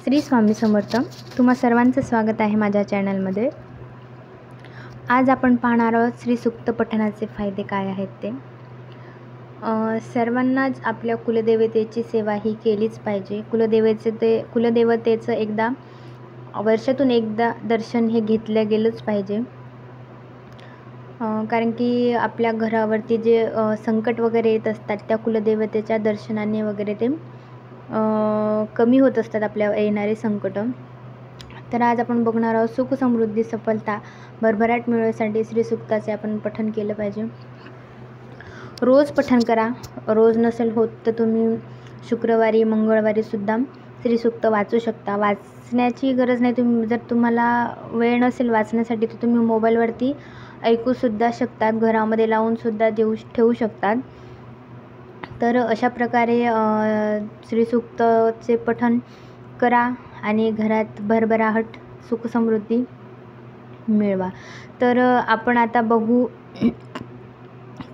श्री स्वामी समर्थ. तुम्हा सर्वांचं स्वागत आहे माझ्या चॅनलमध्ये. आज आपण पाहणार आहोत श्री सूक्त पठणाचे फायदे काय आहेत ते. सर्वांनाच आपल्या कुलदेवतेची सेवा ही केलीच पाहिजे. कुलदेवतेचं एकदा वर्षातून एकदा दर्शन हे घेतलं गेलंच पाहिजे. कारण की आपल्या घरावरती जे संकट वगैरे येत असतात त्या कुलदेवतेच्या दर्शनाने वगैरे ते कमी होत असतात आपल्या येणारे संकट. तर आज आपण बघणार आहोत सुख समृद्धी सफलता भरभराट मिळवण्यासाठी श्री सूक्ताचे आपण पठण केलं पाहिजे. रोज पठण करा. रोज नसेल होत तर तुम्ही शुक्रवारी मंगळवारी सुद्धा श्री सूक्त वाचू शकता. वाचण्याची गरज नाही. जर तुम्हाला वेळ नसेल वाचण्यासाठी तर तुम्ही मोबाईलवरती ऐकूसुद्धा शकतात. घरामध्ये लावूनसुद्धा ठेवू शकतात. तर अशा प्रकारे श्री सूक्तचे पठण करा आणि घरात भरभराट सुख समृद्धी मिळवा. तर आपण आता बघू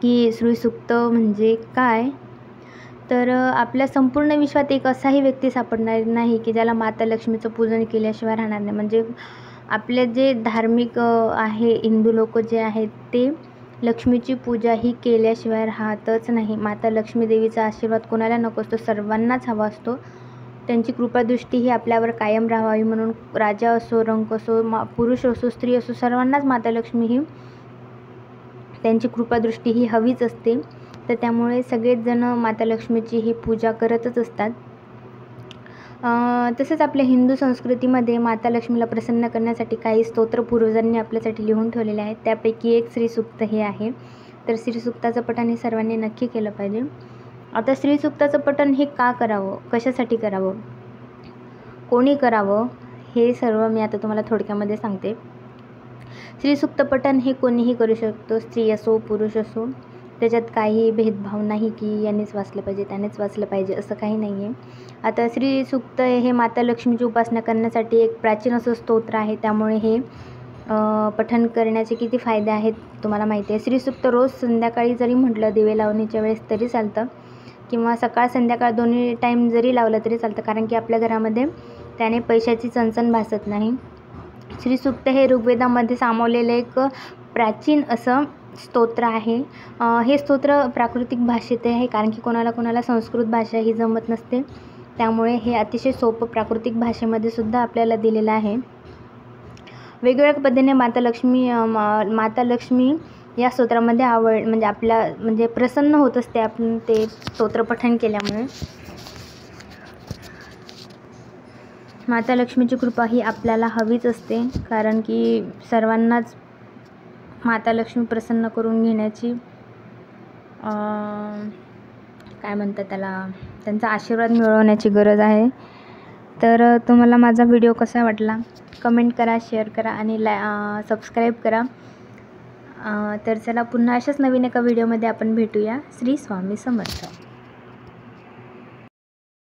की श्री सूक्त म्हणजे काय. तर आपल्या संपूर्ण विश्वात एक असाही व्यक्ती सापडणार नाही की ज्याला माता लक्ष्मीचं पूजन केल्याशिवाय राहणार नाही. म्हणजे आपले जे धार्मिक आहे हिंदू लोक जे आहेत ते लक्ष्मीची पूजा ही केल्याशिवाय राहतच नाही. माता लक्ष्मी देवीचा आशीर्वाद कोणाला नको असतो, सर्वांनाच हवा असतो. त्यांची कृपादृष्टी ही आपल्यावर कायम राहावी म्हणून राजा असो, रंक असो, पुरुष असो, स्त्री असो, सर्वांनाच माता लक्ष्मी ही त्यांची कृपादृष्टी ही हवीच असते. तर त्यामुळे सगळेच जण माता लक्ष्मीची ही पूजा करतच असतात. तसेच आपल्या हिंदू संस्कृतीमध्ये माता लक्ष्मीला प्रसन्न करण्यासाठी काही स्तोत्र पूर्वजांनी आपल्यासाठी लिहून ठेवलेले आहेत. त्यापैकी एक श्री सूक्त हे आहे. तर श्री सूक्ताचं पठण हे सर्वांनी नक्की केलं पाहिजे. आता श्री सूक्ताचं पठण हे का करावं, कशासाठी करावं, कोणी करावं हे सर्व मी आता तुम्हाला थोडक्यामध्ये सांगते. श्री सूक्त पठण हे कोणीही करू शकतो. स्त्री असो पुरुष असो. त्याच्यात काही भेदभाव नाही की यांनीच वाचलं पाहिजे त्यानेच वाचलं पाहिजे असं काही नाही आहे. आता श्री सूक्त हे माता लक्ष्मीची उपासना करण्यासाठी एक प्राचीन असं स्तोत्र आहे. त्यामुळे हे पठण करण्याचे किती फायदे आहेत तुम्हाला माहिती आहे. श्री सूक्त रोज संध्याकाळी जरी म्हटलं दिवे लावणीच्या वेळेस तरी चालतं किंवा सकाळ संध्याकाळ दोन्ही टाईम जरी लावलं तरी चालतं. कारण की आपल्या घरामध्ये त्याने पैशाची चणचण भासत नाही. श्री सूक्त हे ऋग्वेदामध्ये सामावलेलं एक प्राचीन असं स्तोत्र आहे. हे स्तोत्र प्राकृतिक भाषेत आहे. कारण की कोणाला संस्कृत भाषा ही जमत नसते. त्यामुळे हे अतिशय सोपं प्राकृतिक भाषेमध्ये सुद्धा आपल्याला दिलेलं आहे. वेगवेगळ्या पद्धतीने माता लक्ष्मी या स्तोत्रामध्ये म्हणजे प्रसन्न होत असते आपण ते स्तोत्र पठण केल्यामुळे. माता लक्ष्मीची कृपा ही आपल्याला हवीच असते. कारण की सर्वांनाच माता लक्ष्मी प्रसन्न करून घेण्याची काय म्हणतात त्याला, त्यांचा आशीर्वाद मिळवण्याची गरज आहे. तर तुम्हाला माझा व्हिडिओ कसा वाटला कमेंट करा, शेअर करा आणि सबस्क्राईब करा. तर चला पुन्हा अशाच नवीन एका व्हिडिओमध्ये आपण भेटूया. श्री स्वामी समर्थ.